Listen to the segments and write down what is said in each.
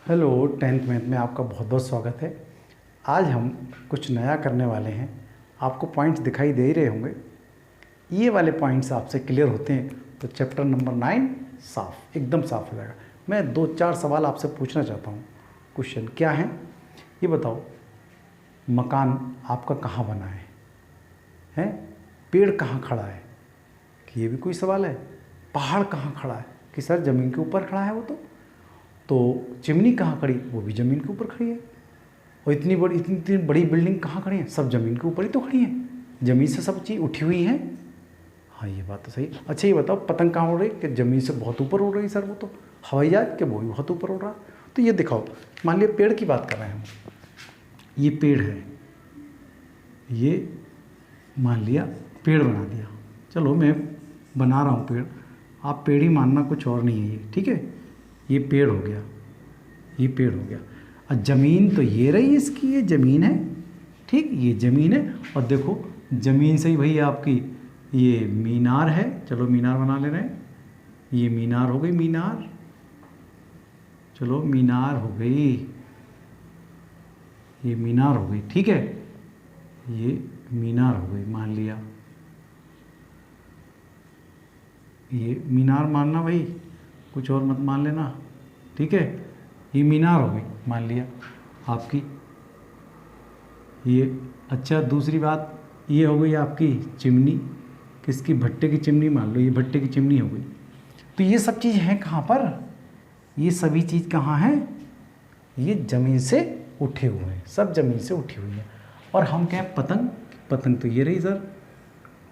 Hello, 10th math में आपका बहुत बहुत स्वागत है। आज हम कुछ नया करने वाले हैं। आपको पॉइंट्स दिखाई दे ही रहे होंगे। ये वाले पॉइंट्स आपसे क्लियर होते हैं तो चैप्टर नंबर 9 साफ, एकदम साफ हो जाएगा। मैं 2-4 सवाल आपसे पूछना चाहता हूँ। क्वेश्चन क्या है ये बताओ। मकान आपका कहाँ बना है? पेड़ कहाँ खड़ा है? कि ये भी कोई सवाल है। पहाड़ कहाँ खड़ा है? कि सर ज़मीन के ऊपर खड़ा है वो तो चिमनी कहाँ खड़ी? वो भी ज़मीन के ऊपर खड़ी है। और इतनी बड़ी बिल्डिंग कहाँ खड़ी है? सब ज़मीन के ऊपर ही तो खड़ी है। ज़मीन से सब चीज़ उठी हुई हैं। हाँ, ये बात तो सही। अच्छा ये बताओ, पतंग कहाँ उड़ रही? कि ज़मीन से बहुत ऊपर उड़ रही सर वो तो। हवाई जहाज के वो भी बहुत ऊपर उड़ रहा। तो ये दिखाओ, मान लिया पेड़ की बात कर रहे हैं हम। ये पेड़ है, ये मान लिया पेड़ बना दिया। चलो मैं बना रहा हूँ पेड़, आप पेड़ ही मानना, कुछ और नहीं है ये, ठीक है। ये पेड़ हो गया, ये पेड़ हो गया। और ज़मीन तो ये रही इसकी, ये ज़मीन है, ठीक, ये ज़मीन है। और देखो ज़मीन से ही भाई आपकी ये मीनार है। चलो मीनार बना ले रहे हैं। ये मीनार हो गई, मीनार, चलो मीनार हो गई, ये मीनार हो गई, ठीक है। ये मीनार हो गई मान लिया। ये मीनार मानना भाई, कुछ और मत मान लेना, ठीक है। ये मीनार हो गई मान लिया आपकी ये। अच्छा दूसरी बात, ये हो गई आपकी चिमनी। किसकी? भट्टे की चिमनी मान लो, ये भट्टे की चिमनी हो गई। तो ये सब चीज़ हैं कहाँ पर? ये सभी चीज़ कहाँ हैं? ये ज़मीन से उठे हुए हैं, सब ज़मीन से उठी हुई है। और हम क्या है? पतंग। पतंग तो ये रही सर,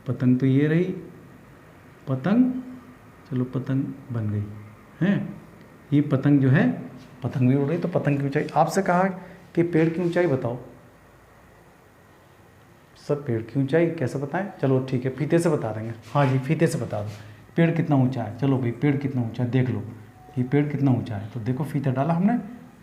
पतंग तो ये रही, पतंग, चलो पतंग बन गई हैं। ये पतंग जो है, पतंग भी उड़ रही। तो पतंग की ऊंचाई, आपसे कहा कि पेड़ की ऊंचाई बताओ। सब पेड़ की ऊंचाई कैसे बताएं? चलो ठीक है, फीते से बता देंगे। हाँ जी, फीते से बता दो पेड़ कितना ऊंचा है। चलो भाई पेड़ कितना ऊंचा है देख लो, ये पेड़ कितना ऊंचा है। तो देखो फीता डाला हमने,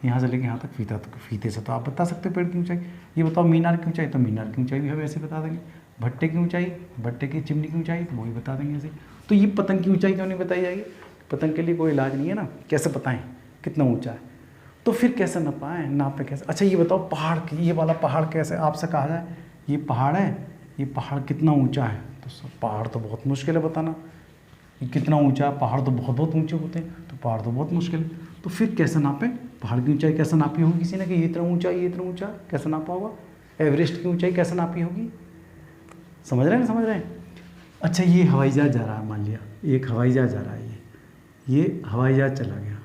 यहाँ से लेके यहाँ तक फीता, तो फीते से तो आप बता सकते हो पेड़ की ऊंचाई। ये बताओ मीनार की ऊंचाई, तो मीनार की ऊंचाई भी हम ऐसे बता देंगे। भट्टे की ऊंचाई, भट्टे की चिमनी की ऊंचाई, तो वो भी बता देंगे ऐसे। तो ये पतंग की ऊंचाई क्यों नहीं बताई जाएगी? पतंग के लिए कोई इलाज नहीं है ना, कैसे बताएं कितना ऊंचा है? तो फिर कैसे नापाएं, नापे कैसे? अच्छा ये बताओ पहाड़ की, ये वाला पहाड़ कैसे आपसे कहा जाए? ये पहाड़ है, ये पहाड़ कितना ऊंचा है? तो सब पहाड़ तो बहुत मुश्किल है बताना, ये कितना ऊंचा है। पहाड़ तो बहुत बहुत ऊंचे होते हैं, तो पहाड़ तो बहुत मुश्किल है। तो फिर कैसे नापें? पहाड़ की ऊंचाई कैसे नापी होगी किसी ने कि ये इतना ऊंचा, ये इतना ऊंचा, कैसे नापा होगा? एवरेस्ट की ऊंचाई कैसे नापी होगी? समझ रहे हैं ना, समझ रहे हैं? अच्छा ये हवाई जहाज जा रहा है, मान लिया एक हवाई जहाज जा रहा है, ये हवाई जहाज चला गया,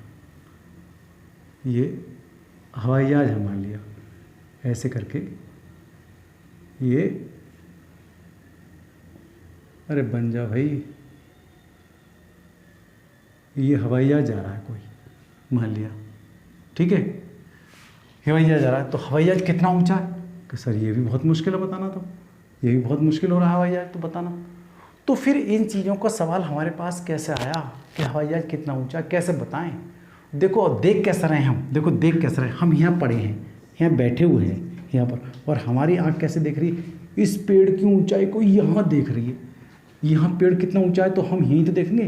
ये हवाई जहाज है मान लिया, ऐसे करके ये, अरे बन जा भाई, ये हवाई जहाज जा रहा है कोई, मान लिया, ठीक है। हवाई जहाज जा रहा है, तो हवाई जहाज कितना ऊंचा है? कि सर ये भी बहुत मुश्किल है बताना, तो ये भी बहुत मुश्किल हो रहा है हवाई जहाज तो बताना। तो फिर इन चीज़ों का सवाल हमारे पास कैसे आया कि हवाई जहाज कितना ऊंचा, कैसे बताएं? देखो देख कैसे रहे हैं हम, देखो देख कैसे रहे हैं हम, यहाँ पड़े हैं, यहाँ बैठे हुए हैं यहाँ पर, और हमारी आँख कैसे देख रही है? इस पेड़ की ऊंचाई को यहाँ देख रही है। यहाँ पेड़ कितना ऊंचा है तो हम यहीं तो देखेंगे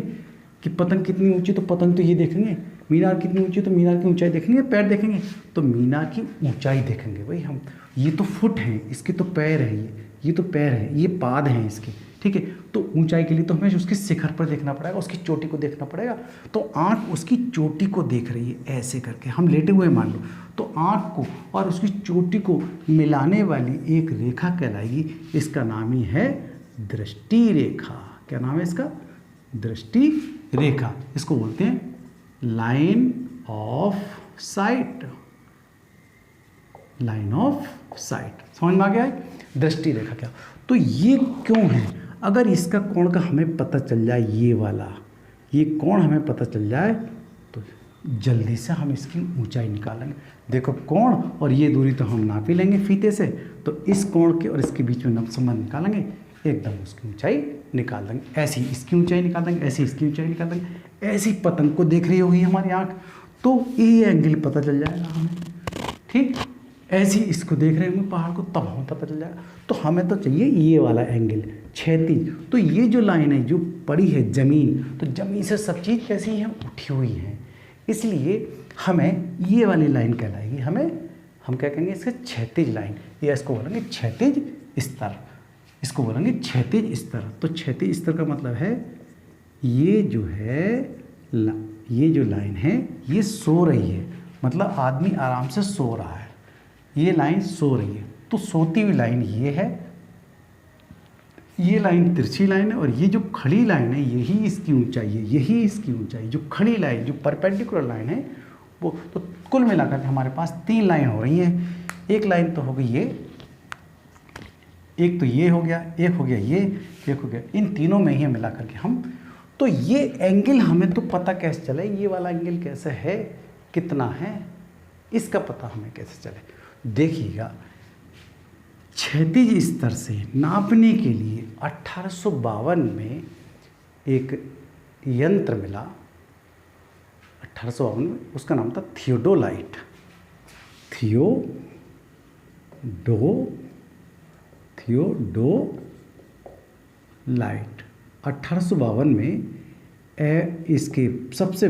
कि पतंग कितनी ऊंची, तो पतंग तो ये देखेंगे। मीनार कितनी ऊंची, तो मीनार की ऊंचाई देखेंगे, पैर देखेंगे तो मीनार की ऊंचाई देखेंगे भाई हम। ये तो फुट हैं, इसके तो पैर है, ये तो पैर है, ये पाद हैं इसके, ठीक है। तो ऊंचाई के लिए तो हमें उसके शिखर पर देखना पड़ेगा, उसकी चोटी को देखना पड़ेगा। तो आँख उसकी चोटी को देख रही है ऐसे करके, हम लेटे हुए मान लो, तो आँख को और उसकी चोटी को मिलाने वाली एक रेखा कहलाएगी, इसका नाम ही है दृष्टि रेखा। क्या नाम है इसका? दृष्टि रेखा। इसको बोलते हैं line of site, line of site. समझ में आ गया है? दृष्टि रेखा क्या? तो ये क्यों है? अगर इसका कोण का हमें पता चल जाए, ये वाला ये कोण हमें पता चल जाए, तो जल्दी से हम इसकी ऊंचाई निकालेंगे। देखो कोण और ये दूरी तो हम नाप ही लेंगे फीते से, तो इस कोण के और इसके बीच में संबंध निकालेंगे, एकदम उसकी ऊंचाई निकाल देंगे। ऐसी इसकी ऊंचाई निकाल देंगे, ऐसी इसकी ऊंचाई निकाल देंगे। ऐसी पतंग को देख रही होगी हमारी आँख, तो ये एंगल पता चल जाएगा हमें, ठीक। ऐसे ही इसको देख रहे होंगे पहाड़ को, तब हमें पता चल जाएगा। तो हमें तो चाहिए ये वाला एंगल, क्षैतिज। तो ये जो लाइन है जो पड़ी है ज़मीन, तो ज़मीन से सब चीज़ कैसी है? उठी हुई है। इसलिए हमें ये वाली लाइन कहलाएगी, हम क्या कहेंगे इसके क्षैतिज लाइन, या इसको बोलेंगे क्षैतिज स्तर, इसको बोलेंगे क्षैतिज स्तर। तो क्षैतिज स्तर का मतलब है ये जो है ये जो लाइन है ये सो रही है, मतलब आदमी आराम से सो रहा है, ये लाइन सो रही है। तो सोती हुई लाइन ये है, ये लाइन तिरछी लाइन है, और ये जो खड़ी लाइन है यही इसकी ऊंचाई है, यही इसकी ऊंचाई। जो खड़ी लाइन, जो परपेंडिकुलर लाइन है वो, तो कुल मिलाकर के हमारे पास 3 लाइन हो रही हैं। एक लाइन तो हो गई ये, एक तो ये हो गया, एक हो गया ये, एक हो गया, इन तीनों में ही मिला करके हम, तो ये एंगल हमें तो पता कैसे चले, ये वाला एंगल कैसे है, कितना है, इसका पता हमें कैसे चले। देखिएगा, क्षैतिज स्तर से नापने के लिए 1852 में एक यंत्र मिला, 1852 में, उसका नाम था थियोडोलाइट। थियोडोलाइट 1852 में इसके सबसे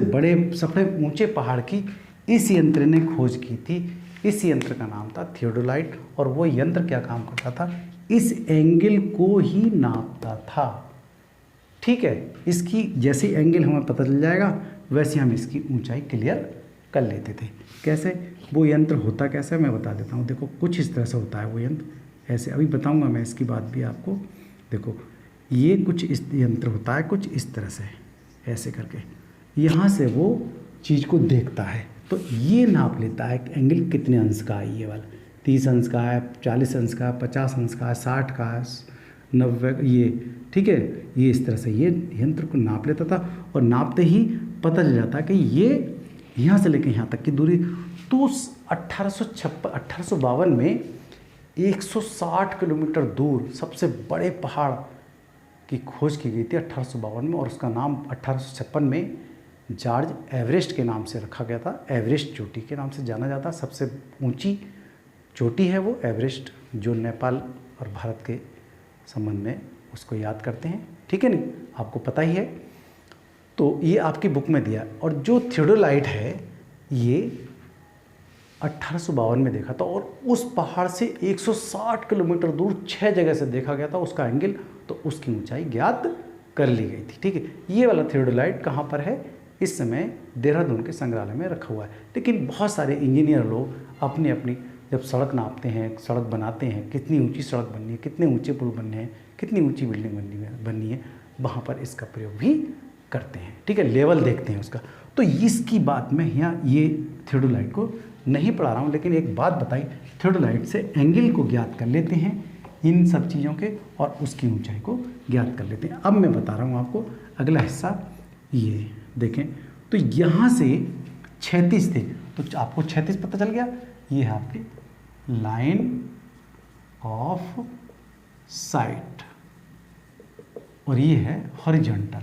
ऊंचे पहाड़ की इस यंत्र ने खोज की थी। इस यंत्र का नाम था थियोडोलाइट, और वो यंत्र क्या काम करता था, इस एंगल को ही नापता था। ठीक है, इसकी जैसे एंगल हमें पता चल जाएगा वैसे हम इसकी ऊंचाई क्लियर कर लेते थे। कैसे, वो यंत्र होता कैसे मैं बता देता हूँ। देखो कुछ इस तरह से होता है वो यंत्र, ऐसे अभी बताऊँगा मैं इसकी बात भी आपको। देखो ये कुछ इस यंत्र होता है, कुछ इस तरह से ऐसे करके, यहाँ से वो चीज़ को देखता है, तो ये नाप लेता है कि एंगल कितने अंश का है, ये वाला 30 अंश का है, 40 अंश का है, 50 अंश का है, 60 का है, 90, ये ठीक है। ये इस तरह से ये यंत्र को नाप लेता था, और नापते ही पता चल जाता है कि ये यहाँ से लेकर यहाँ तक की दूरी। तो 1852 में 160 किलोमीटर दूर सबसे बड़े पहाड़ की खोज की गई थी 1852 में, और उसका नाम 1856 में जॉर्ज एवरेस्ट के नाम से रखा गया था। एवरेस्ट चोटी के नाम से जाना जाता है, सबसे ऊंची चोटी है वो एवरेस्ट, जो नेपाल और भारत के संबंध में उसको याद करते हैं। ठीक है, नहीं आपको पता ही है। तो ये आपकी बुक में दिया। और जो थियोडोलाइट है ये 1852 में देखा था, और उस पहाड़ से 160 किलोमीटर दूर 6 जगह से देखा गया था उसका एंगल, तो उसकी ऊंचाई ज्ञात कर ली गई थी। ठीक है, ये वाला थियोडोलाइट कहाँ पर है, इस समय देहरादून के संग्रहालय में रखा हुआ है। लेकिन बहुत सारे इंजीनियर लोग अपनी अपनी जब सड़क नापते हैं, सड़क बनाते हैं, कितनी ऊंची सड़क बननी है, कितने ऊंचे पुल बनने हैं, कितनी ऊंची बिल्डिंग बननी है, वहाँ पर इसका प्रयोग भी करते हैं। ठीक है, लेवल देखते हैं उसका। तो इसकी बात मैं यहाँ ये थियोडोलाइट को नहीं पढ़ा रहा हूँ, लेकिन एक बात बताई, थियोडोलाइट से एंगल को ज्ञात कर लेते हैं इन सब चीज़ों के, और उसकी ऊंचाई को ज्ञात कर लेते हैं। अब मैं बता रहा हूँ आपको अगला हिस्सा, ये देखें। तो यहाँ से 36 थे, तो आपको 36 पता चल गया। ये है आपकी लाइन ऑफ साइट, और ये है हॉरिजॉन्टल,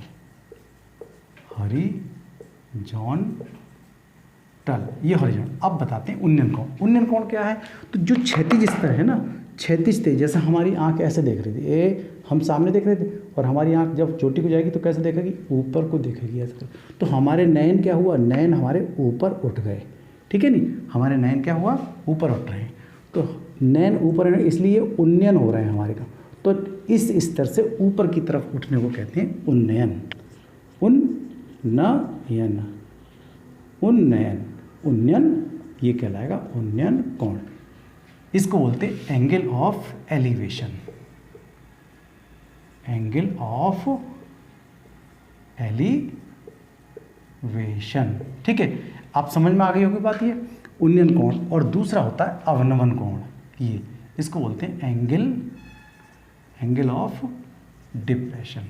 ये हॉरिजॉन्टल। अब बताते हैं उन्नयन कोण। उन्नयन कोण क्या है, तो जो क्षैतिज स्तर है ना, क्षैतिज थे, जैसे हमारी आंख ऐसे देख रही थी, ये हम सामने देख रहे थे, और हमारी आंख जब चोटी को जाएगी तो कैसे देखेगी, ऊपर को देखेगी ऐसे। तो हमारे नयन क्या हुआ, नयन हमारे ऊपर उठ गए। ठीक है, नहीं हमारे नयन क्या हुआ, ऊपर उठ रहे हैं। तो नयन ऊपर है, इसलिए उन्नयन हो रहे हैं हमारे का। तो इस स्तर से ऊपर की तरफ उठने को कहते हैं उन्नयन। उन्नयन ये कहलाएगा उन्नयन कोण। इसको बोलते हैं angle of elevation. Angle of elevation. ठीक है, आप समझ में आ गई होगी बात ये, उन्नयन कोण। और दूसरा होता है अवनमन कोण, ये इसको बोलते हैं एंगल ऑफ डिप्रेशन।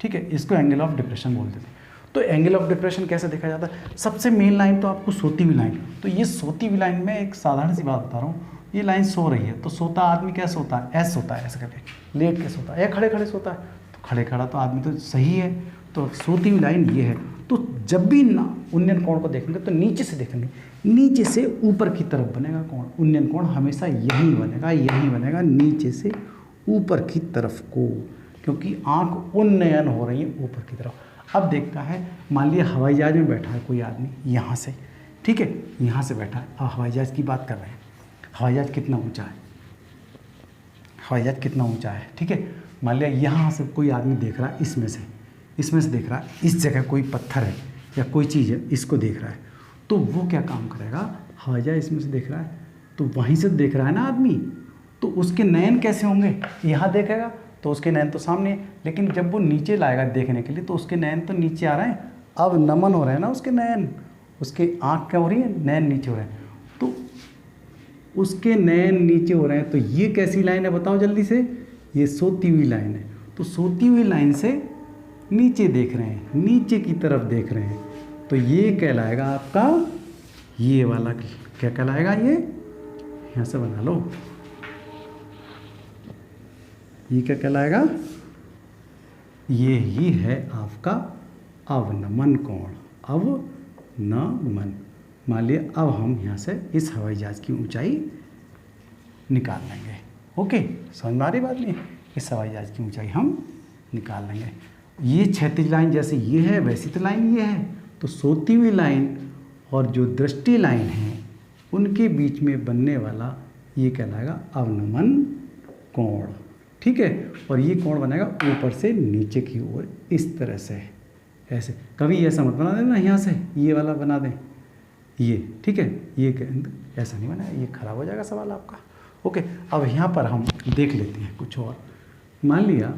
ठीक है, इसको एंगल ऑफ डिप्रेशन बोल देते हैं। तो एंगल ऑफ डिप्रेशन कैसे देखा जाता है, सबसे मेन लाइन तो आपको सोती हुई लाइन। तो ये सोती हुई लाइन में एक साधारण सी बात बता रहा हूँ, ये लाइन सो रही है, तो सोता आदमी कैसे सोता है, ऐसे सोता है, ऐसे करके लेट के सोता है, या खड़े खड़े सोता है। तो खड़े खड़ा तो आदमी तो सही है, तो सोती हुई लाइन ये है। तो जब भी ना उन्नयन कोण को देखेंगे तो नीचे से देखेंगे, नीचे से ऊपर की तरफ बनेगा कोण। उन्नयन कोण हमेशा यही बनेगा नीचे से ऊपर की तरफ को, क्योंकि आंख उन्नयन हो रही है ऊपर की तरफ। अब देखता है, मान लिया हवाई जहाज़ में बैठा है कोई आदमी यहाँ से, ठीक है, यहाँ से बैठा है। अब हवाई जहाज़ की बात कर रहे हैं, हवाई जहाज़ कितना ऊंचा है, हवाई जहाज़ कितना ऊंचा है, ठीक है। मान लिया यहाँ से कोई आदमी देख रहा है, इसमें से देख रहा है, इस जगह कोई पत्थर है या कोई चीज़ है, इसको देख रहा है, तो वो क्या काम करेगा, हवाई जहाज़ इसमें से देख रहा है तो वहीं से देख रहा है ना आदमी, तो उसके नयन कैसे होंगे, यहाँ देखेगा तो उसके नयन तो सामने है, लेकिन जब वो नीचे लाएगा देखने के लिए तो उसके नयन तो नीचे आ रहे हैं, अब नमन हो रहे हैं ना उसके नयन, उसके आँख क्या हो रही है, नयन नीचे हो रहे हैं, तो उसके नयन नीचे हो रहे हैं। तो ये कैसी लाइन है बताओ जल्दी से, ये सोती हुई लाइन है। तो सोती हुई लाइन से नीचे देख रहे हैं, नीचे की तरफ देख रहे हैं, तो ये कहलाएगा आपका, ये वाला क्या कहलाएगा, ये यहाँ से बना लो, ये क्या कहलाएगा, ये ही है आपका अवनमन कोण, अवनमन। मान लिया अब हम यहाँ से इस हवाई जहाज़ की ऊंचाई निकाल लेंगे। ओके, समझ में आ रही बात नहीं, इस हवाई जहाज़ की ऊंचाई हम निकाल लेंगे। ये क्षैतिज लाइन जैसे ये है वैसी तो लाइन ये है, तो सोती हुई लाइन और जो दृष्टि लाइन है उनके बीच में बनने वाला ये कहलाएगा अवनमन कोण, ठीक है। और ये कोण बनेगा ऊपर से नीचे की ओर इस तरह से, ऐसे। कभी ऐसा मत बना देना यहाँ से ये वाला बना दें, ये ठीक है, ये ऐसा नहीं बनाया, ये खराब हो जाएगा सवाल आपका। ओके, अब यहाँ पर हम देख लेते हैं कुछ और। मान लिया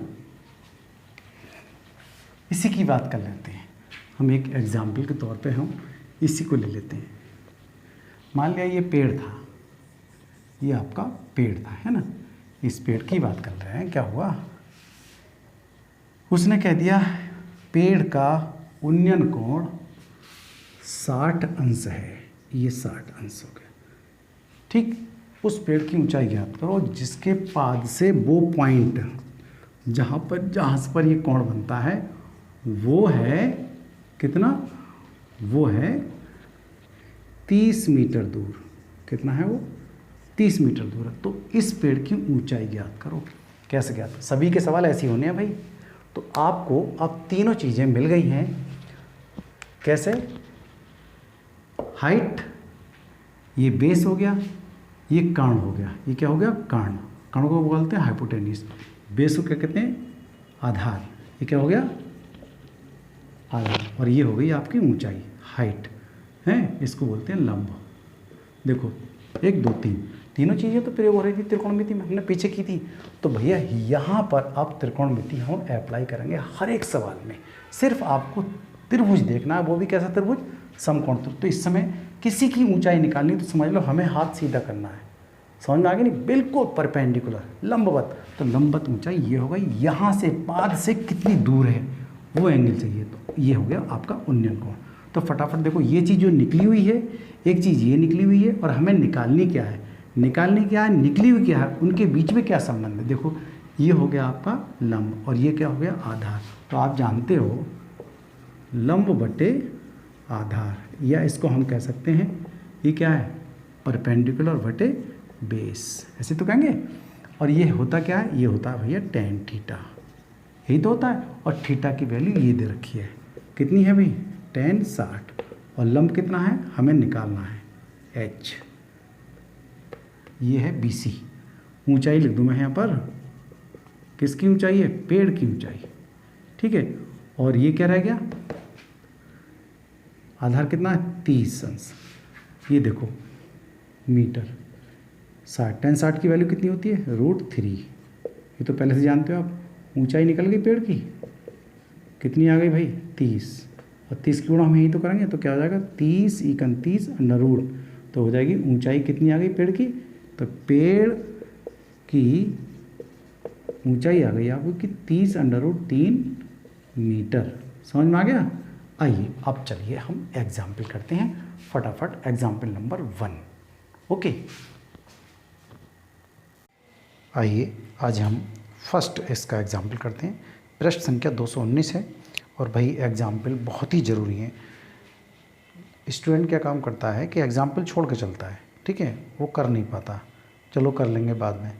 इसी की बात कर लेते हैं हम, एक एग्जाम्पल के तौर पे हम इसी को ले लेते हैं। मान लिया ये पेड़ था, ये आपका पेड़ था, है ना, इस पेड़ की बात कर रहे हैं। क्या हुआ, उसने कह दिया पेड़ का उन्नयन कोण 60 अंश है, ये 60 अंश हो गया, ठीक। उस पेड़ की ऊंचाई ज्ञात करो जिसके पाद से वो पॉइंट जहाँ पर ये कोण बनता है वो है कितना, वो है 30 मीटर दूर। कितना है वो, 30 मीटर दूर है। तो इस पेड़ की ऊंचाई ज्ञात करो। कैसे ज्ञात, सभी के सवाल ऐसे ही होने हैं भाई। तो आपको अब तीनों चीज़ें मिल गई हैं। कैसे, हाइट, ये बेस हो गया, ये कर्ण हो गया, ये क्या हो गया, कर्ण। कर्ण को बोलते हैं हाइपोटेन्यूज, बेस को क्या कहते हैं, आधार। ये क्या हो गया, आधार। और ये हो गई आपकी ऊंचाई, हाइट है, इसको बोलते हैं लंब। देखो 1 2 3 तीनों चीज़ें तो प्रयोग हो रही थी त्रिकोणमिति में, हमने पीछे की थी। तो भैया यहाँ पर आप त्रिकोणमिति हम अप्लाई करेंगे हर एक सवाल में। सिर्फ आपको त्रिभुज देखना है, वो भी कैसा त्रिभुज, समकोण। तो इस समय किसी की ऊंचाई निकालनी तो समझ लो हमें हाथ सीधा करना है। समझ में आ गया नहीं, बिल्कुल परपेंडिकुलर लंबवत। तो लंबवत ऊंचाई ये हो गई, यहाँ से पाद से कितनी दूर है वो एंगल चाहिए। तो ये हो गया आपका उन्नयन कोण। तो फटाफट देखो, ये चीज़ जो निकली हुई है, एक चीज़ ये निकली हुई है, और हमें निकालनी क्या है, निकली हुई क्या है, उनके बीच में क्या संबंध है। देखो ये हो गया आपका लंब और ये क्या हो गया, आधार। तो आप जानते हो लंब बटे आधार, या इसको हम कह सकते हैं ये क्या है, परपेंडिकुलर बटे बेस, ऐसे तो कहेंगे। और ये होता क्या है, ये होता है भैया tan थीटा, यही तो होता है। और थीटा की वैल्यू ये दे रखी है, कितनी है भाई, tan 60। और लंब कितना है हमें निकालना है, h। ये है BC। ऊंचाई लिख दूँ मैं यहाँ पर, किसकी ऊंचाई है, पेड़ की ऊंचाई, ठीक है। और ये क्या रह गया, आधार कितना है, 30 अंश। ये देखो मीटर, 60, tan 60 की वैल्यू कितनी होती है, √3। ये तो पहले से जानते हो आप। ऊंचाई निकल गई पेड़ की, कितनी आ गई भाई, 30। और 30 की गुणा हम यही तो करेंगे, तो क्या हो जाएगा, 30 × 30 √। तो हो जाएगी ऊंचाई कितनी आ गई पेड़ की, तो पेड़ की ऊंचाई आ गई आपको कि 30 √3 मीटर। समझ में आ गया। आइए अब चलिए हम एग्जाम्पल करते हैं फटाफट। Example number 1। ओके, आइए आज हम फर्स्ट इसका एग्जाम्पल करते हैं। प्रश्न संख्या 219 है। और भाई एग्जाम्पल बहुत ही ज़रूरी है। स्टूडेंट क्या काम करता है कि एग्जाम्पल छोड़ के चलता है, ठीक है, वो कर नहीं पाता, चलो कर लेंगे बाद में।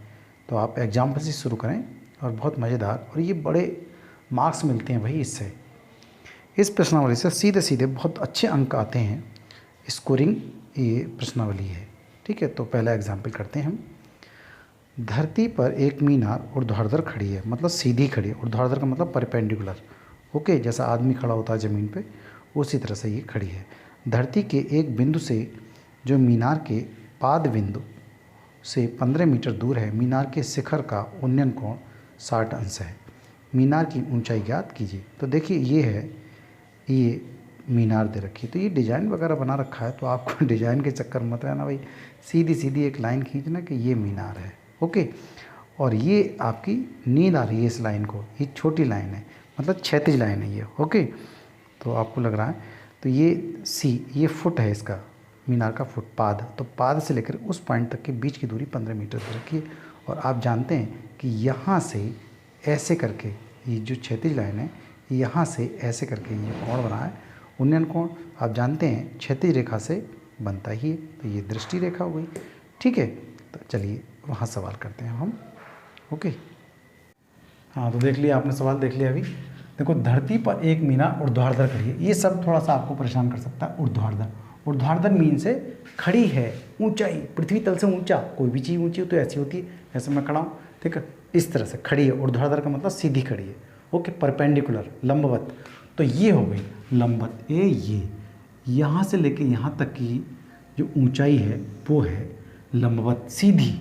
तो आप एग्जाम्पल से शुरू करें और बहुत मज़ेदार, और ये बड़े मार्क्स मिलते हैं भाई इससे। इस प्रश्नावली से सीधे सीधे बहुत अच्छे अंक आते हैं। स्कोरिंग ये प्रश्नावली है, ठीक है। तो पहला एग्जाम्पल करते हैं हम। धरती पर एक मीनार ऊर्ध्वाधर खड़ी है, मतलब सीधी खड़ी है। ऊर्ध्वाधर का मतलब परपेंडिकुलर, ओके, जैसा आदमी खड़ा होता है ज़मीन पे उसी तरह से ये खड़ी है। धरती के एक बिंदु से जो मीनार के पाद बिंदु से 15 मीटर दूर है, मीनार के शिखर का उन्नयन कोण 60 अंश है। मीनार की ऊंचाई ज्ञात कीजिए। तो देखिए ये है, ये मीनार दे रखी है, तो ये डिज़ाइन वगैरह बना रखा है, तो आपको डिज़ाइन के चक्कर मत रहना भाई, सीधी सीधी एक लाइन खींचना कि ये मीनार है, ओके। और ये आपकी नींद आ रही है इस लाइन को, ये छोटी लाइन है, मतलब क्षैतिज लाइन है ये, ओके। तो आपको लग रहा है, तो ये सी, ये फुट है इसका, मीनार का फुट, पाद, तो पाद से लेकर उस पॉइंट तक के बीच की दूरी 15 मीटर दे रखी है। और आप जानते हैं कि यहाँ से ऐसे करके ये जो क्षैतिज लाइन है, यहाँ से ऐसे करके ये कोण बना है, उन्नयन कोण आप जानते हैं क्षैतिज रेखा से बनता ही है, तो ये दृष्टि रेखा हो गई, ठीक है। तो चलिए वहाँ सवाल करते हैं हम, ओके। हाँ, तो देख लिया आपने, सवाल देख लिया अभी। देखो, धरती पर एक मीनार ऊर्ध्वाधर खड़ी है, ये सब थोड़ा सा आपको परेशान कर सकता है। ऊर्ध्वाधर, ऊर्ध्वाधर मीन से खड़ी है, ऊंचाई, पृथ्वी तल से ऊंचा, कोई भी चीज़ ऊंची हो तो ऐसी होती है, ऐसे मैं खड़ा हूँ, ठीक है, इस तरह से खड़ी है। ऊर्ध्वाधर का मतलब सीधी खड़ी है, ओके, परपेंडिकुलर, लंबवत, तो ये हो गई लंबवत, ये यहाँ से लेके यहाँ तक की जो ऊंचाई है वो है लंबवत, सीधी,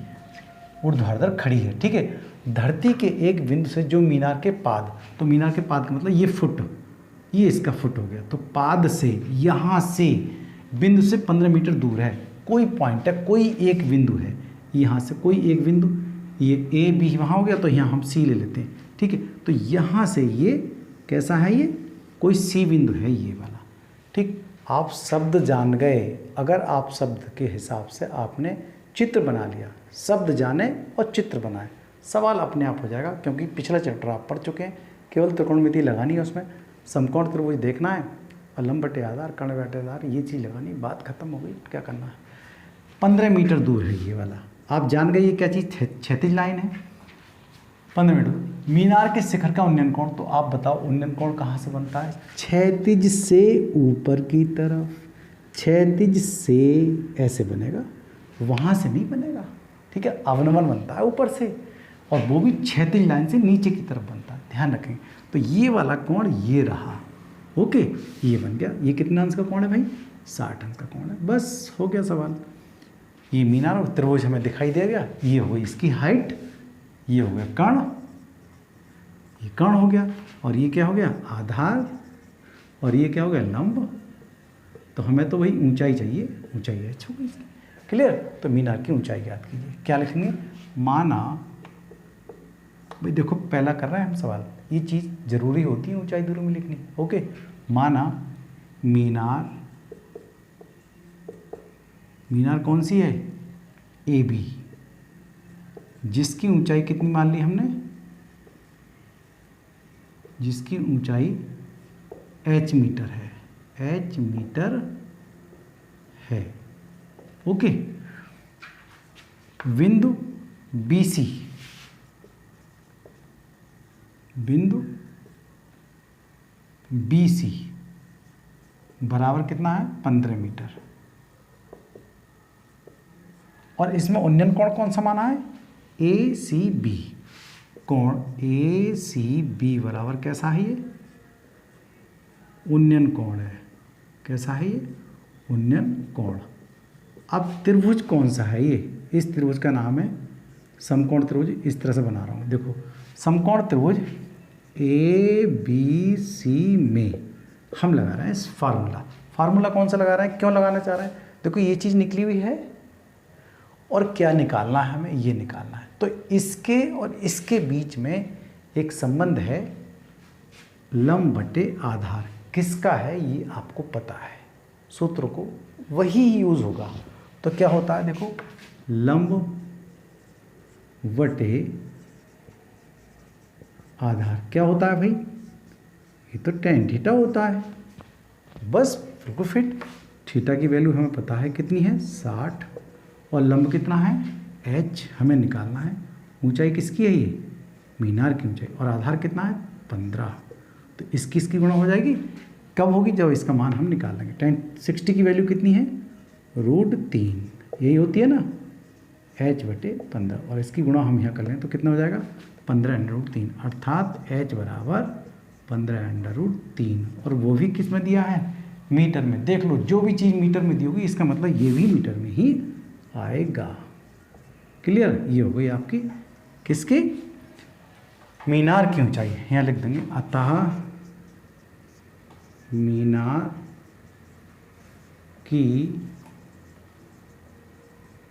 ऊर्ध्वाधर खड़ी है, ठीक है। धरती के एक बिंदु से जो मीनार के पाद, तो मीनार के पाद का मतलब ये फुट, ये इसका फुट हो गया, तो पाद से, यहाँ से बिंदु से 15 मीटर दूर है, कोई पॉइंट है, कोई एक बिंदु है, यहाँ से कोई एक बिंदु, ये ए बी वहाँ हो गया, तो यहाँ हम सी ले लेते हैं, ठीक है। तो यहाँ से ये कैसा है, ये कोई सी बिंदु है ये वाला, ठीक। आप शब्द जान गए, अगर आप शब्द के हिसाब से आपने चित्र बना लिया, शब्द जाने और चित्र बनाए, सवाल अपने आप हो जाएगा, क्योंकि पिछला चैप्टर आप पढ़ चुके हैं। केवल त्रिकोणमिति लगानी है, उसमें समकोण त्रिभुज देखना है और लंब बटे आधार, कर्ण बटे आधार, ये चीज़ लगानी, बात खत्म हो गई, क्या करना है। 15 मीटर दूर है ये वाला, आप जान गए ये क्या चीज़, क्षैतिज लाइन है, 15 मीटर। मीनार के शिखर का उन्नयन कोण, तो आप बताओ उन्नयन कोण कहाँ से बनता है, क्षैतिज से ऊपर की तरफ, क्षैतिज से ऐसे बनेगा, वहाँ से नहीं बनेगा, ठीक है, अवनमन बनता है ऊपर से, और वो भी क्षैतिज लाइन से नीचे की तरफ बनता है, ध्यान रखें। तो ये वाला कोण ये रहा, ओके, ये बन गया। ये कितना अंश का कोण है भाई, 60 अंश का कोण है, बस हो गया सवाल। ये मीनार और त्रिभुज हमें दिखाई दे गया, ये हो गई इसकी हाइट, ये हो गया कर्ण, ये कर्ण हो गया, और ये क्या हो गया आधार, और ये क्या हो गया लंब। तो हमें तो वही ऊंचाई चाहिए, ऊंचाई है, हो गई, क्लियर। तो मीनार की ऊंचाई याद कीजिए, क्या लिखेंगे, माना, भाई देखो पहला कर रहे हैं हम सवाल, ये चीज़ जरूरी होती है ऊंचाई दूरी में लिखनी, ओके। माना मीनार, मीनार कौन सी है, ए बी, जिसकी ऊंचाई कितनी मान ली हमने, जिसकी ऊंचाई h मीटर है, h मीटर है, ओके। बिंदु BC, बिंदु BC बराबर कितना है, 15 मीटर, और इसमें उन्नयन कोण कौन सा माना है, ACB, कोण ACB बराबर कैसा है, ये उन्नयन कोण है, कैसा है ये उन्नयन कोण। अब त्रिभुज कौन सा है, ये इस त्रिभुज का नाम है समकोण त्रिभुज, इस तरह से बना रहा हूँ, देखो समकोण त्रिभुज ABC में हम लगा रहे हैं फार्मूला, फार्मूला कौन सा लगा रहे हैं, क्यों लगाना चाह रहे हैं, देखो ये चीज़ निकली हुई है और क्या निकालना है हमें, ये निकालना है। तो इसके और इसके बीच में एक संबंध है लंब बटे आधार, किसका है ये आपको पता है, सूत्र को वही यूज़ होगा। तो क्या होता है, देखो लंब बटे आधार क्या होता है भाई, ये तो tan थीटा होता है, बस बिल्कुल फिट। थीटा की वैल्यू हमें पता है कितनी है 60, और लंब कितना है h हमें निकालना है। ऊंचाई किसकी है ये, मीनार की ऊंचाई, और आधार कितना है 15, तो इसकी गुणा हो जाएगी कब होगी? जब इसका मान हम निकाल लेंगे। 1060 की वैल्यू कितनी है? √3, यही होती है ना, h/15, और इसकी गुणा हम यहाँ कर लें तो कितना हो जाएगा? 15√3, अर्थात h बराबर 15√3, और वो भी किस में दिया है? मीटर में। देख लो, जो भी चीज़ मीटर में दी होगी इसका मतलब ये भी मीटर में ही आएगा। क्लियर? ये हो गई आपकी किसकी? मीनार की ऊंचाई। यहाँ लिख देंगे, अतः मीनार की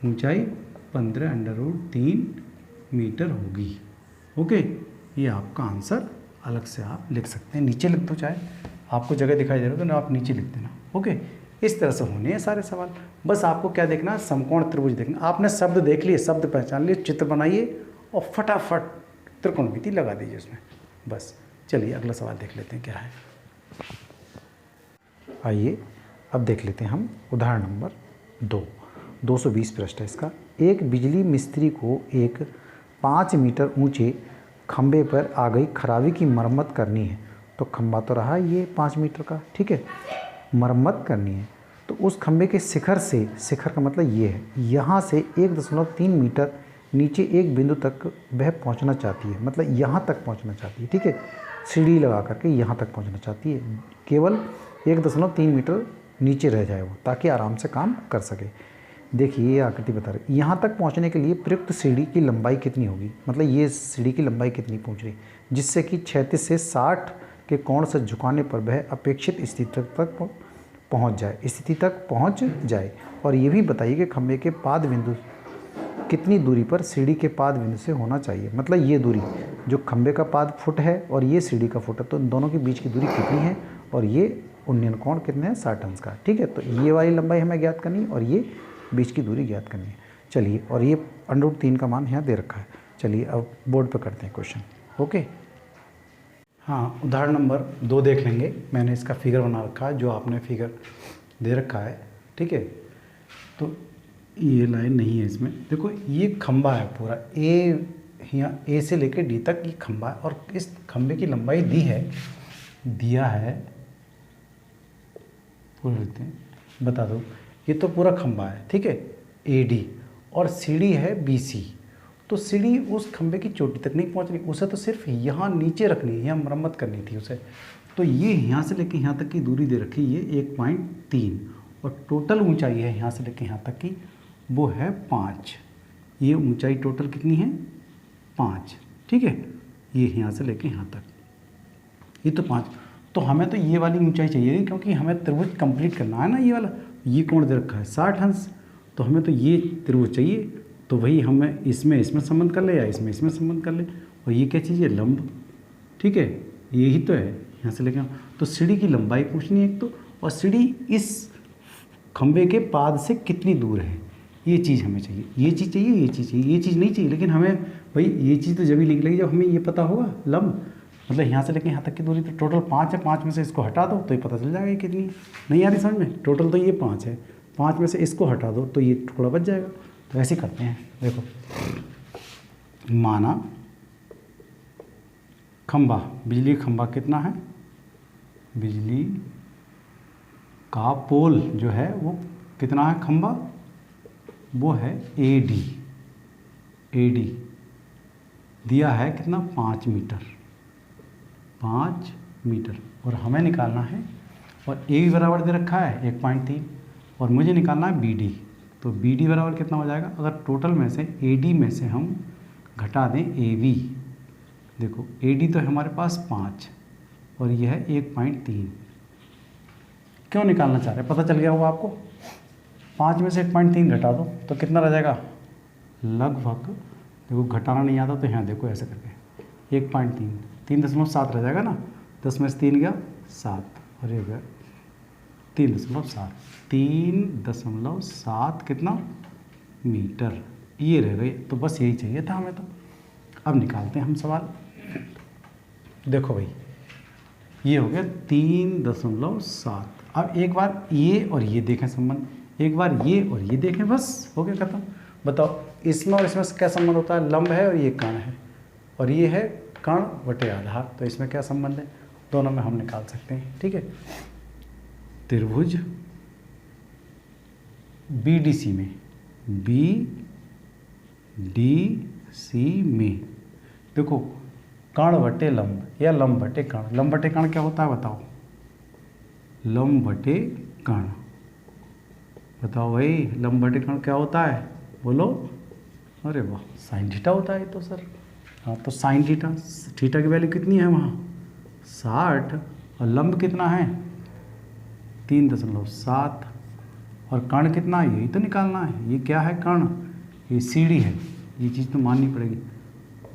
ऊंचाई 15√3 मीटर होगी। ओके, ये आपका आंसर अलग से आप लिख सकते हैं, नीचे लिख दो, चाहे आपको जगह दिखाई दे रहा हो तो ना आप नीचे लिख देना। ओके, इस तरह से होने हैं सारे सवाल। बस आपको क्या देखना? समकोण त्रिभुज देखना। आपने शब्द देख लिए, शब्द पहचान लिए, चित्र बनाइए और फटाफट त्रिकोणमिति लगा दीजिए उसमें। बस चलिए अगला सवाल देख लेते हैं क्या है। आइए अब देख लेते हैं हम उदाहरण नंबर 220 पृष्ठ है इसका। एक बिजली मिस्त्री को एक 5 मीटर ऊंचे खंबे पर आ गई खराबी की मरम्मत करनी है। तो खंबा तो रहा ये 5 मीटर का, ठीक है, मरम्मत करनी है। तो उस खंबे के शिखर से, शिखर का मतलब ये है, यहाँ से 1.3 मीटर नीचे एक बिंदु तक वह पहुँचना चाहती है, मतलब यहाँ तक पहुँचना चाहती है, ठीक है, सीढ़ी लगा करके यहाँ तक पहुँचना चाहती है। केवल 1.3 मीटर नीचे रह जाए वो, ताकि आराम से काम कर सके। देखिए ये आकृति बता रही, यहाँ तक पहुँचने के लिए प्रयुक्त सीढ़ी की लंबाई कितनी होगी, मतलब ये सीढ़ी की लंबाई कितनी पहुँच रही, जिससे कि 36 से 60 के कोण से झुकाने पर वह अपेक्षित स्थिति तक पहुँच जाए। और ये भी बताइए कि खंभे के पाद बिंदु कितनी दूरी पर सीढ़ी के पाद बिंदु से होना चाहिए, मतलब ये दूरी जो खंभे का पाद फुट है और ये सीढ़ी का फुट है, तो इन दोनों के बीच की दूरी कितनी है, और ये उन्नयन कोण कितने हैं? 60 अंश का, ठीक है। तो ये वाली लंबाई हमें ज्ञात करनी है और ये बीच की दूरी ज्ञात करनी है। चलिए, और ये √3 का मान यहाँ दे रखा है। चलिए अब बोर्ड पर करते हैं क्वेश्चन। ओके, हाँ, उदाहरण नंबर 2 देख लेंगे। मैंने इसका फिगर बना रखा है, जो आपने फिगर दे रखा है, ठीक है। तो ये लाइन नहीं है इसमें। देखो ये खंबा है पूरा, यहाँ ए से लेकर डी तक ये खंबा है, और इस खंबे की लंबाई दिया है पूरा लिखते हैं, बता दो, ये तो पूरा खंबा है, ठीक है, AD, और सीढ़ी है BC। तो सीढ़ी उस खंबे की चोटी तक नहीं पहुंच रही, उसे तो सिर्फ यहाँ नीचे रखनी है, यहाँ मरम्मत करनी थी उसे। तो ये यहाँ से लेके यहाँ तक की दूरी दे रखी है, ये 1.3, और टोटल ऊंचाई है यहाँ से लेके यहाँ तक की, वो है 5। ये ऊंचाई टोटल कितनी है? 5, ठीक है। ये यहाँ से लेके यहाँ तक, ये तो 5। तो हमें तो ये वाली ऊंचाई चाहिए, क्योंकि हमें त्रिभुज कंप्लीट करना है ना। ये वाला, ये कोण दे रखा है 60 अंश, तो हमें तो ये त्रिभुज चाहिए। तो वही हमें इसमें संबंध कर ले, या इसमें संबंध कर ले। और ये क्या चीज़ है? लंब, ठीक है, यही तो है, यहाँ से लेके। तो सीढ़ी की लंबाई पूछनी है एक तो, और सीढ़ी इस खंबे के पाद से कितनी दूर है, ये चीज़ हमें चाहिए। ये चीज़ चाहिए, ये चीज़ चाहिए, ये चीज़ नहीं चाहिए। लेकिन हमें भाई ये चीज़ तो जब ही लिख लेगी जब हमें ये पता होगा लंब, मतलब यहाँ से लेके यहाँ तक की दूरी तो टोटल 5 है। 5 में से इसको हटा दो तो ये पता चल जाएगा ये कितनी है। नहीं आ रही समझ में? टोटल तो ये 5 है, 5 में से इसको हटा दो तो ये टुकड़ा बच जाएगा। तो ऐसे करते हैं, देखो, माना खंबा, बिजली खंबा कितना है, बिजली का पोल जो है वो कितना है, खंबा वो है AD दिया है कितना, 5 मीटर, 5 मीटर, और हमें निकालना है, और A भी बराबर दे रखा है 1.3, और मुझे निकालना है BD। तो BD बराबर कितना हो जाएगा, अगर टोटल में से AD में से हम घटा दें AB, देखो AD तो है हमारे पास 5 और यह है 1.3। क्यों निकालना चाह रहे हैं, पता चल गया होगा आपको। 5 में से 1.3 घटा दो तो कितना रह जाएगा, लगभग, देखो घटाना नहीं आता तो यहाँ देखो ऐसे करके 1.3, 3.7 रह जाएगा ना। 10 में से 3 गया 7, और ये गया 3.7 कितना मीटर, ये रह गई। तो बस यही चाहिए था हमें। तो अब निकालते हैं हम सवाल। देखो भाई, ये हो गया 3.7। अब एक बार ये और ये देखें संबंध, एक बार ये और ये देखें, बस हो गया खत्म। बताओ इसमें और इसमें क्या संबंध होता है, लंब है और ये कण है, और ये है कण बटे आधार, तो इसमें क्या संबंध है, दोनों में हम निकाल सकते हैं, ठीक है। त्रिभुज BDC में, BDC में देखो कर्ण बटे लंब या लंब बटे कर्ण। लंब बटे कर्ण क्या होता है बताओ? लंब बटे कर्ण बताओ भाई, लंब बटे कर्ण क्या होता है बोलो? अरे वाह, साइन थीटा होता है तो सर। हाँ तो साइन थीटा, थीटा की वैल्यू कितनी है वहाँ 60, और लंब कितना है 3.7, और कर्ण कितना है यही तो निकालना है। ये क्या है कर्ण? ये CD है, ये चीज़ तो माननी पड़ेगी।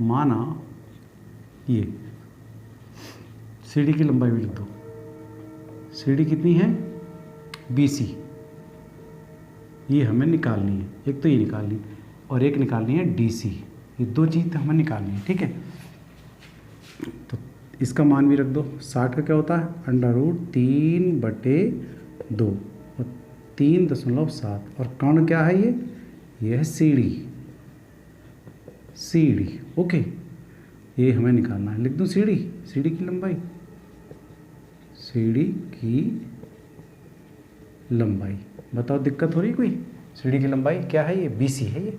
माना ये CD की लंबाई भी लिख दो। CD कितनी है BC, ये हमें निकालनी है। एक तो ये निकालनी है और एक निकालनी है DC, ये दो चीज़ हमें निकालनी है। ठीक है, तो इसका मान भी रख दो। 60 का क्या होता है √3/2 और 3.7, और कर्ण क्या है ये है CD। ओके, ये हमें निकालना है। लिख दूँ CD की लंबाई, CD की लंबाई बताओ, दिक्कत हो रही कोई? CD की लंबाई क्या है? ये BC है। ये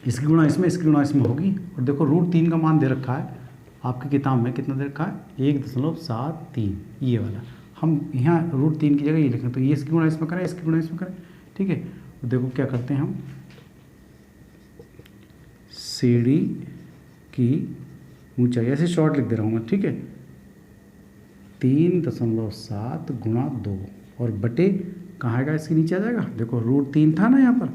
इसकी गुणा इसमें, इसकी गुणा इसमें होगी। और देखो √3 का मान दे रखा है आपकी किताब में, कितना दे रखा है 1.73, ये वाला। हम यहाँ √3 की जगह ये लिखें, तो ये इसकी गुणा इसमें करें, इसकी गुणा इसमें करें। ठीक है, तो देखो क्या करते हैं हम, CD की ऊंचाई ऐसे शॉर्ट लिख दे रहा हूँ मैं। ठीक है, 3.7 गुणा 2 और बटे कहाँ आएगा, इसके नीचे आ जाएगा। देखो √3 था ना यहाँ पर,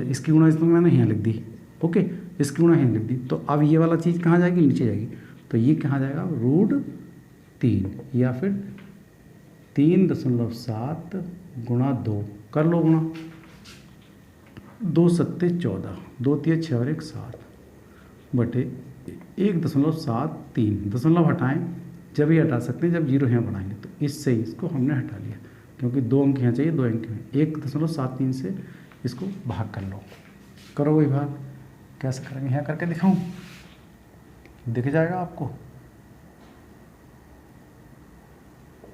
इसकी गुणा इसमें मैंने यहाँ लिख दी। ओके, इसकी गुणा यहाँ लिख दी, तो अब ये वाला चीज़ कहाँ जाएगी, नीचे जाएगी। तो ये कहाँ जाएगा √3, या फिर 3.7 गुणा 2 कर लो गुणा, 2 सत्ते 14, 2 तिया 6 और 1 7 बटे 1.73। दशमलव हटाएं, जब ये हटा सकते हैं जब जीरो यहाँ बढ़ाएंगे। तो इससे इसको हमने हटा लिया, क्योंकि 2 अंक यहाँ चाहिए, 2 अंक यहाँ। 1.73 से इसको भाग कर लो, करो वही भाग। कैसे करेंगे, यहाँ करके दिखाऊं? दिख जाएगा आपको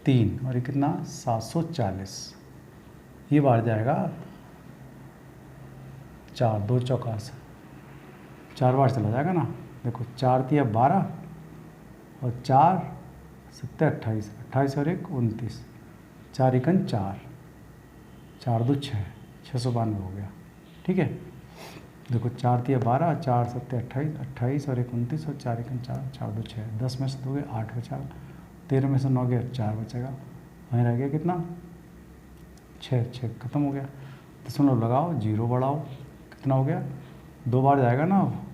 3 और ये कितना 740, ये बाढ़ जाएगा 4, 2 चौका से 4 बार चला जाएगा ना। देखो 4 तिया 12 और 4 7 28, 28 और 1 29, 4 एकन 4, 4 2 6, 692 हो गया। ठीक है, देखो 4 तिया 12, 4 7 28, 28 और 1 29 और 4 एकन 4, 4 2 6, 10 में से 2 गए 8 बचा, 13 में से 9 गया 4 बचेगा, वहीं रह गया कितना 6, 6 खत्म हो गया। दशमलव लगाओ, जीरो बढ़ाओ, कितना हो गया 2 बार जाएगा ना अब।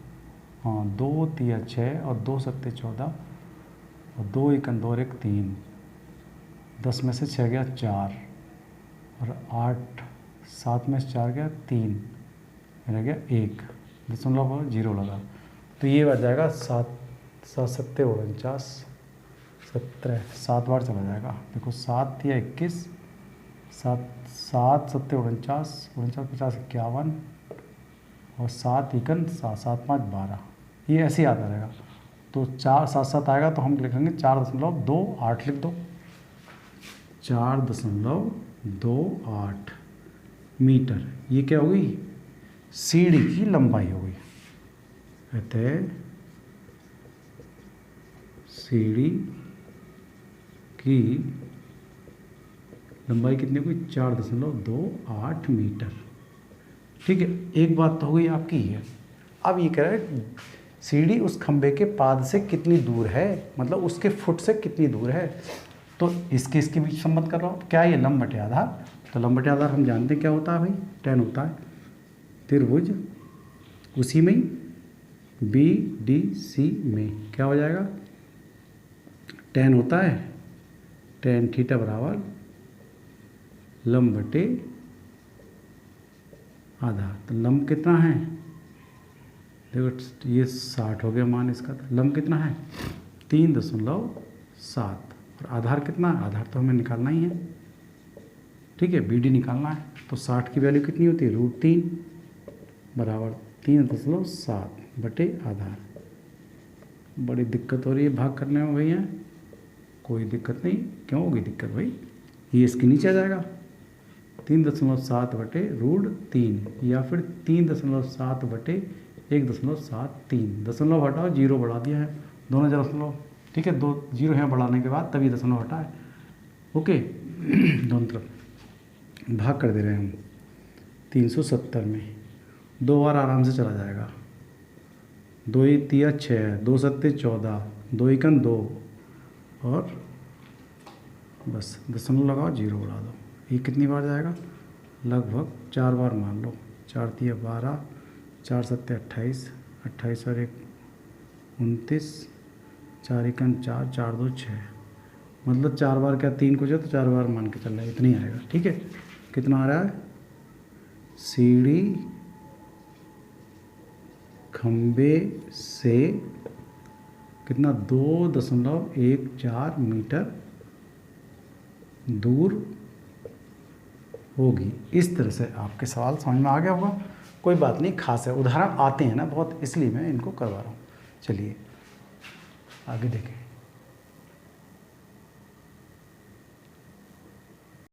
हाँ, 2 तिया 6 और 2 सत्ते 14 और 2 एकन 2 और 1 3, 10 में से 6 गया 4 और 8, 7 में से 4 गया 3, रह गया 1, दशमलव जीरो लगा। तो ये बच जाएगा 7 सत्ते 49, 17, 7 बार चला जाएगा। देखो 7 या 21, 7 सत्ते 49, 49 50 51 और 7 एकन 7, 7 5 12, ये ऐसे ही आता रहेगा। तो 4 7 7 आएगा तो हम लिखेंगे 4.28 लिख दो, 4.28 मीटर। ये क्या हो गई, CD की लंबाई हो गई। अतः CD की लंबाई कितनी हुई 4.28 मीटर। ठीक है, एक बात तो हो गई आपकी है। अब ये कह रहा है CD उस खंबे के पाद से कितनी दूर है, मतलब उसके फुट से कितनी दूर है। तो इसके बीच संबंध कर रहा हूँ। क्या ये लंब बटे आधार? तो लंब बटे आधार हम जानते हैं क्या होता है भाई, tan होता है। त्रिभुज उसी में BDC में क्या हो जाएगा, tan होता है, tan थीटा बराबर लंब बटे आधार। तो लंब कितना है, देखो ये 60 हो गया मान इसका। तो लंब कितना है 3.7 और आधार कितना है, आधार तो हमें निकालना ही है। ठीक है, BD निकालना है। तो 60 की वैल्यू कितनी होती है √3 बराबर 3.7 बटे आधार। बड़ी दिक्कत हो रही है भाग करने में भैया? कोई दिक्कत नहीं, क्यों होगी दिक्कत भाई, ये इसके नीचे आ जाएगा 3.7/√3 या फिर 3.7/1.73। दशमलव हटाओ, जीरो बढ़ा दिया है, दोनों दशमलव, ठीक है, 2 जीरो हैं बढ़ाने के बाद, तभी दशमलव हटा है। ओके दोनों तरफ भाग कर दे रहे हैं हम 370 में, 2 बार आराम से चला जाएगा। 2 तिया 6, 2 सत्ते 14, 2 एकन 2 और बस दशमलव लगाओ, जीरो बढ़ा दो। ये कितनी बार जाएगा? लगभग 4 बार मान लो। 4 तिया 12, 4 सत्ते 28, 28 और 1 29, 4 एकन 4, 4 2 6, मतलब 4 बार क्या 3 कुछ है तो 4 बार मान के चल रहा है, इतना ही आएगा। ठीक है, कितना आ रहा है? सीढ़ी खंबे से कितना 2.14 मीटर दूर होगी। इस तरह से आपके सवाल समझ में आ गया होगा। कोई बात नहीं, खास है, उदाहरण आते हैं ना बहुत, इसलिए मैं इनको करवा रहा हूँ। चलिए आगे देखें।